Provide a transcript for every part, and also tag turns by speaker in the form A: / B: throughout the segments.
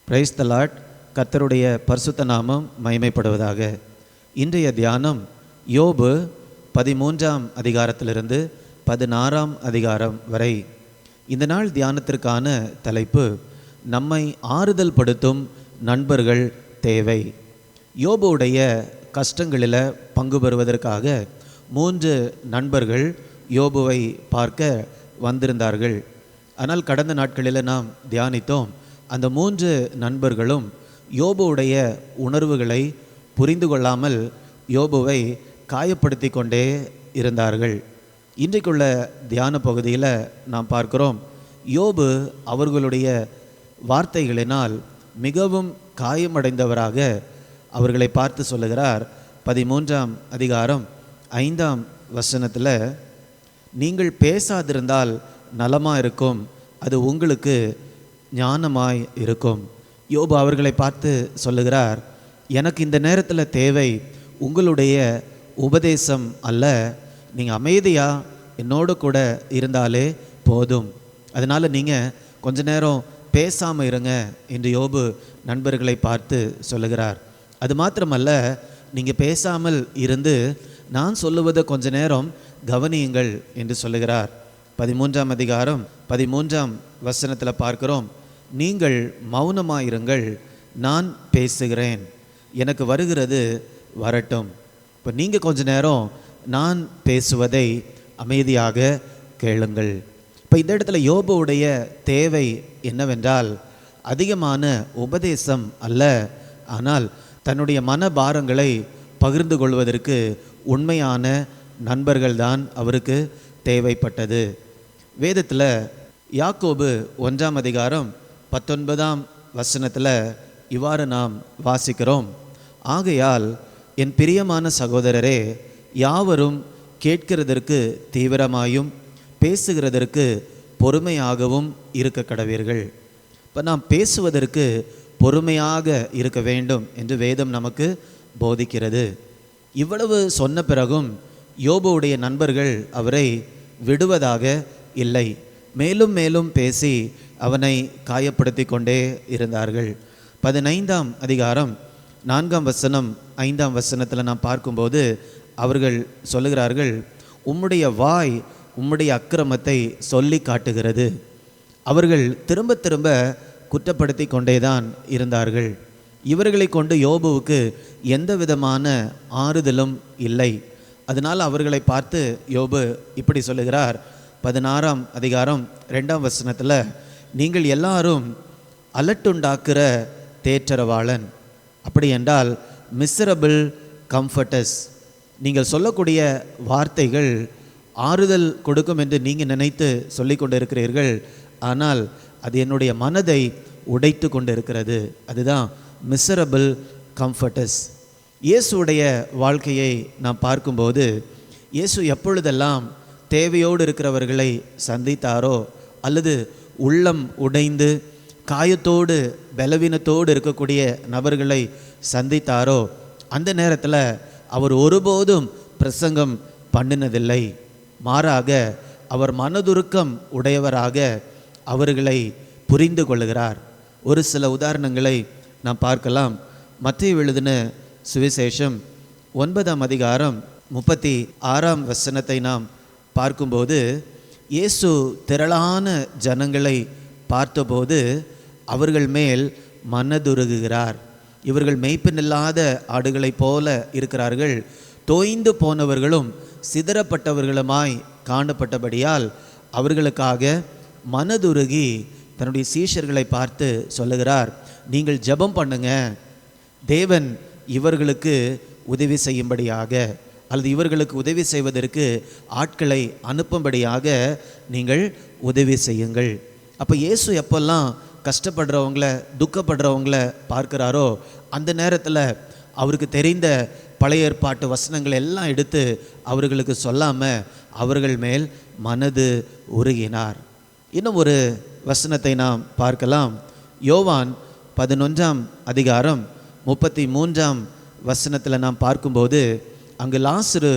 A: Praise the Lord. கர்த்தருடைய பரிசுத்த நாமம் மகிமைப்படுவதாக. இன்றைய தியானம் யோபு 13ஆம் அதிகாரத்திலிருந்து 16ஆம் அதிகாரம் வரை. இந்த நாள் தியானத்திற்கான தலைப்பு, நம்மை ஆறுதல் படுத்தும் நண்பர்கள் தேவை. யோபுடைய கஷ்டங்களில் பங்கு பெறுவதற்காக 3 நண்பர்கள் யோபுவை பார்க்க வந்திருந்தார்கள். ஆனால் கடந்த நாட்களில் நாம் தியானித்தோம், அந்த 3 நண்பர்களும் யோபுடைய உணர்வுகளை புரிந்து கொள்ளாமல் யோபுவை காயப்படுத்தி கொண்டே இருந்தார்கள். இன்றைக்குள்ள தியான பகுதியில் நாம் பார்க்கிறோம், யோபு அவர்களுடைய வார்த்தைகளினால் மிகவும் காயமடைந்தவராக அவர்களை பார்த்து சொல்லுகிறார். 13ஆம் அதிகாரம் 5ஆம் வசனத்தில், நீங்கள் பேசாதிருந்தால் நலமாக இருக்கும், அது உங்களுக்கு ஞானமாய் இருக்கும். யோபு அவர்களை பார்த்து சொல்லுகிறார், எனக்கு இந்த நேரத்தில் தேவை உங்களுடைய உபதேசம் அல்ல, நீங்கள் அமைதியாக என்னோடு கூட இருந்தாலே போதும், அதனால் நீங்கள் கொஞ்ச நேரம் பேசாமல் இருங்க என்று யோபு நண்பர்களை பார்த்து சொல்லுகிறார். அது மாத்திரமல்ல, நீங்கள் பேசாமல் இருந்து நான் சொல்லுவதை கொஞ்ச நேரம் கவனியுங்கள் என்று சொல்லுகிறார். 13ஆம் அதிகாரம் 13ஆம் வசனத்தில் பார்க்கிறோம், நீங்கள் மௌனமாயிருங்கள், நான் பேசுகிறேன், எனக்கு வருகிறது வரட்டும். இப்போ நீங்கள் கொஞ்ச நேரம் நான் பேசுவதை அமைதியாக கேளுங்கள். இப்போ இந்த இடத்துல யோபுடைய தேவை என்னவென்றால், அதிகமான உபதேசம் அல்ல, ஆனால் தன்னுடைய மனபாரங்களை பகிர்ந்து கொள்வதற்கு உண்மையான நண்பர்கள்தான் அவருக்கு தேவைப்பட்டது. வேதத்தில் யாக்கோபு 1ஆம் அதிகாரம் 19ஆம் வசனத்தில் இவ்வாறு நாம் வாசிக்கிறோம், ஆகையால் என் பிரியமான சகோதரரே, யாவரும் கேட்கிறதற்கு தீவிரமாயும் பேசுகிறதற்கு பொறுமையாகவும் இருக்க கடவீர்கள். இப்போ நாம் பேசுவதற்கு பொறுமையாக இருக்க வேண்டும் என்று வேதம் நமக்கு போதிக்கிறது. இவ்வளவு சொன்ன பிறகும் யோபுடைய நண்பர்கள் அவரை விடுவதாக இல்லை, மேலும் மேலும் பேசி அவனை காயப்படுத்தி கொண்டே இருந்தார்கள். 15ஆம் அதிகாரம் 4ஆம் வசனம் 5ஆம் வசனத்தில் நாம் பார்க்கும்போது அவர்கள் சொல்லுகிறார்கள், உம்முடைய வாய் உம்முடைய அக்கிரமத்தை சொல்லி காட்டுகிறது. அவர்கள் திரும்ப திரும்ப குற்றப்படுத்தி கொண்டேதான் இருந்தார்கள். இவர்களை கொண்டு யோபுவுக்கு எந்த விதமான ஆறுதலும் இல்லை. அதனால் அவர்களை பார்த்து யோபு இப்படி சொல்லுகிறார். 16ஆம் அதிகாரம் 2ஆம் வசனத்தில், நீங்கள் எல்லாரும் அலட்டுண்டாக்குற தேற்றரவாளன், அப்படி என்றால் மிசரபிள் கம்ஃபர்டஸ், நீங்கள் சொல்லக்கூடிய வார்த்தைகள் ஆறுதல் கொடுக்கும் என்று நீங்கள் நினைத்து சொல்லி கொண்டு இருக்கிறீர்கள், ஆனால் அது என்னுடைய மனதை உடைத்து கொண்டு இருக்கிறது. அதுதான் மிசரபிள் கம்ஃபர்டஸ். இயேசுடைய வாழ்க்கையை நாம் பார்க்கும்போது, இயேசு எப்பொழுதெல்லாம் தேவையோடு இருக்கிறவர்களை சந்தித்தாரோ, அல்லது உள்ளம் உடைந்து காயத்தோடு பலவீனத்தோடு இருக்கக்கூடிய நபர்களை சந்தித்தாரோ, அந்த நேரத்தில் அவர் ஒருபோதும் பிரசங்கம் பண்ணினதில்லை. மாறாக அவர் மனதுருக்கம் உடையவராக அவர்களை புரிந்து கொள்கிறார். ஒரு சில உதாரணங்களை நாம் பார்க்கலாம். மத்தேயு எழுதின சுவிசேஷம் 9ஆம் அதிகாரம் 36ஆம் வசனத்தை நாம் பார்க்கும்போது, இயேசு திரளான ஜனங்களை பார்த்தபோது அவர்கள் மேல் மனதுருகுகிறார். இவர்கள் மேய்ப்பனில்லாத ஆடுகளைப் போல இருக்கிறார்கள், தோய்ந்து போனவர்களும் சிதறப்பட்டவர்களுமாய் காணப்பட்டபடியால் அவர்களுக்காக மனதுருகி தன்னுடைய சீஷர்களை பார்த்து சொல்லுகிறார், நீங்கள் ஜெபம் பண்ணுங்க, தேவன் இவர்களுக்கு உதவி செய்யும்படியாக, அல்லது இவர்களுக்கு உதவி செய்வதற்கு ஆட்களை அனுப்பும்படியாக நீங்கள் உதவி செய்யுங்கள். அப்போ இயேசு எப்பெல்லாம் கஷ்டப்படுறவங்கள துக்கப்படுறவங்கள பார்க்குறாரோ, அந்த நேரத்தில் அவருக்கு தெரிந்த பழைய ஏற்பாட்டு வசனங்களை எல்லாம் எடுத்து அவர்களுக்கு சொல்லாமல் அவர்கள் மேல் மனது உருகினார். இன்னும் ஒரு வசனத்தை நாம் பார்க்கலாம். யோவான் 11ஆம் அதிகாரம் 33ஆம் வசனத்தில் நாம் பார்க்கும்போது, அங்கு லாசரு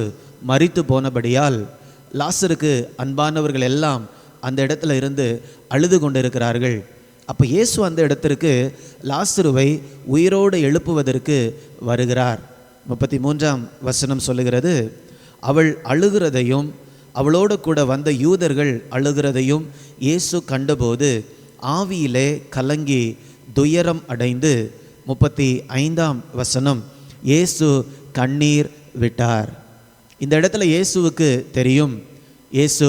A: மரித்து போனபடியால் லாசருக்கு அன்பானவர்கள் எல்லாம் அந்த இடத்துல இருந்து அழுது கொண்டிருக்கிறார்கள். அப்போ இயேசு அந்த இடத்திற்கு லாசருவை உயிரோடு எழுப்புவதற்கு வருகிறார். 33ஆம் வசனம் சொல்லுகிறது, அவள் அழுகிறதையும் அவளோடு கூட வந்த யூதர்கள் அழுகிறதையும் இயேசு கண்டபோது ஆவியிலே கலங்கி துயரம் அடைந்து 35ஆம் வசனம், இயேசு கண்ணீர் விட்டார். இந்த இடத்துல இயேசுவுக்கு தெரியும், இயேசு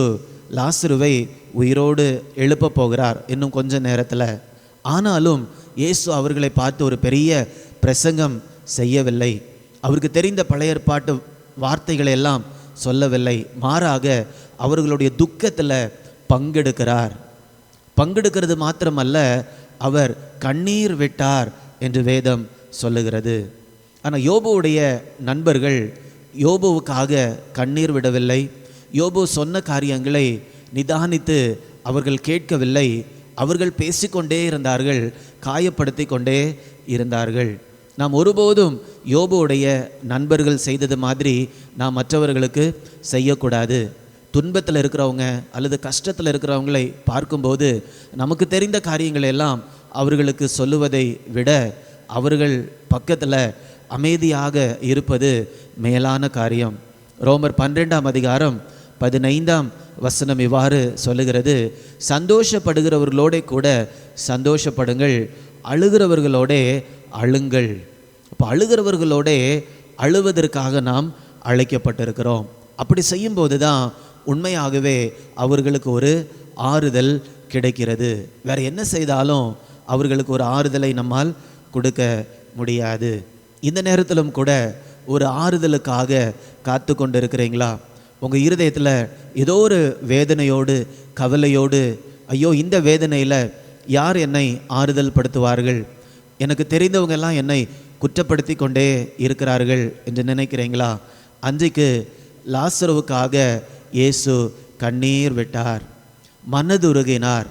A: லாசருவை உயிரோடு எழுப்ப போகிறார் இன்னும் கொஞ்ச நேரத்தில். ஆனாலும் இயேசு அவர்களை பார்த்து ஒரு பெரிய பிரசங்கம் செய்யவில்லை. அவருக்கு தெரிந்த பழைய ஏற்பாட்டு வார்த்தைகளை எல்லாம் சொல்லவில்லை. மாறாக அவர்களுடைய துக்கத்தில் பங்கெடுக்கிறார். பங்கெடுக்கிறது மாத்திரமல்ல, அவர் கண்ணீர் விட்டார் என்று வேதம் சொல்லுகிறது. ஆனால் யோபுவுடைய நண்பர்கள் யோபுவுக்காக கண்ணீர் விடவில்லை. யோபு சொன்ன காரியங்களை நிதானித்து அவர்கள் கேட்கவில்லை. அவர்கள் பேசிக்கொண்டே இருந்தார்கள், காயப்படுத்தி கொண்டே இருந்தார்கள். நாம் ஒருபோதும் யோபுவுடைய நண்பர்கள் செய்தது மாதிரி நாம் மற்றவர்களுக்கு செய்யக்கூடாது. துன்பத்தில் இருக்கிறவங்க அல்லது கஷ்டத்தில் இருக்கிறவங்களை பார்க்கும்போது நமக்கு தெரிந்த காரியங்களை எல்லாம் அவர்களுக்கு சொல்லுவதை விட அவர்கள் பக்கத்தில் அமைதியாக இருப்பது மேலான காரியம். ரோமர் 12ஆம் அதிகாரம் 15ஆம் வசனம் இவ்வாறு சொல்லுகிறது, சந்தோஷப்படுகிறவர்களோட கூட சந்தோஷப்படுங்கள், அழுகிறவர்களோட அழுங்கள். அப்போ அழுகிறவர்களோட அழுவதற்காக நாம் அழைக்கப்பட்டிருக்கிறோம். அப்படி செய்யும்போது தான் உண்மையாகவே அவர்களுக்கு ஒரு ஆறுதல் கிடைக்கிறது. வேற என்ன செய்தாலும் அவர்களுக்கு ஒரு ஆறுதலை நம்மால் கொடுக்க முடியாது. இந்த நேரத்திலும் கூட ஒரு ஆறுதலுக்காக காத்து கொண்டு இருக்கிறீங்களா? உங்கள் இருதயத்தில் ஏதோ ஒரு வேதனையோடு கவலையோடு, ஐயோ இந்த வேதனையில் யார் என்னை ஆறுதல் படுத்துவார்கள், எனக்கு தெரிந்தவங்க எல்லாம் என்னை குற்றப்படுத்தி கொண்டே இருக்கிறார்கள் என்று நினைக்கிறீங்களா? அன்றைக்கு லாசருவுக்காக இயேசு கண்ணீர் விட்டார், மனது உருகினார்.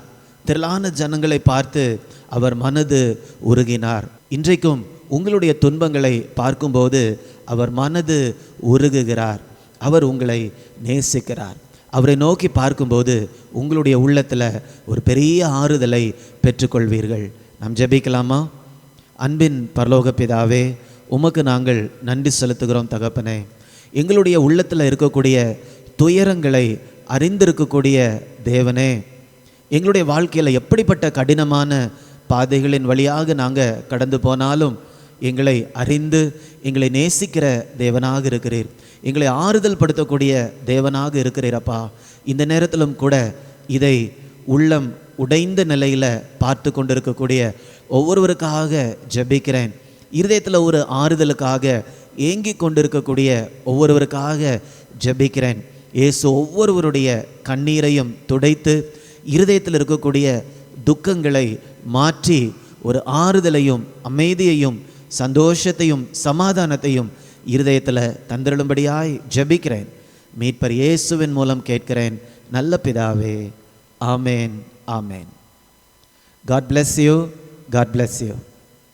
A: திரளான ஜனங்களை பார்த்து அவர் மனது உருகினார். இன்றைக்கும் உங்களுடைய துன்பங்களை பார்க்கும்போது அவர் மனது உருகுகிறார். அவர் உங்களை நேசிக்கிறார். அவரை நோக்கி பார்க்கும்போது உங்களுடைய உள்ளத்தில் ஒரு பெரிய ஆறுதலை பெற்றுக்கொள்வீர்கள். நாம் ஜெபிக்கலாமா? அன்பின் பரலோக பிதாவே, உமக்கு நாங்கள் நன்றி செலுத்துகிறோம் தகப்பனே. எங்களுடைய உள்ளத்தில் இருக்கக்கூடிய துயரங்களை அறிந்திருக்கக்கூடிய தேவனே, எங்களுடைய வாழ்க்கையில் எப்படிப்பட்ட கடினமான பாதைகளின் வழியாக நாங்கள் கடந்து போனாலும் எங்களை அறிந்து எங்களை நேசிக்கிற தேவனாக இருக்கிறீர். எங்களை ஆறுதல் படுத்தக்கூடிய தேவனாக இருக்கிறீரப்பா. இந்த நேரத்திலும் கூட இதை உள்ளம் உடைந்த நிலையில் பார்த்து கொண்டிருக்கக்கூடிய ஒவ்வொருவருக்காக ஜெபிக்கிறேன். இருதயத்தில் ஒரு ஆறுதலுக்காக ஏங்கி கொண்டிருக்கக்கூடிய ஒவ்வொருவருக்காக ஜெபிக்கிறேன். இயேசு ஒவ்வொருவருடைய கண்ணீரையும் துடைத்து இருதயத்தில் இருக்கக்கூடிய துக்கங்களை மாற்றி ஒரு ஆறுதலையும் அமைதியையும் சந்தோஷத்தையும் சமாதானத்தையும் இருதயத்தில் தந்திருளும்படியாய் ஜெபிக்கிறேன். மீட்பர் இயேசுவின் மூலம் கேட்கிறேன் நல்ல பிதாவே. ஆமேன், ஆமேன். God bless you. God bless you.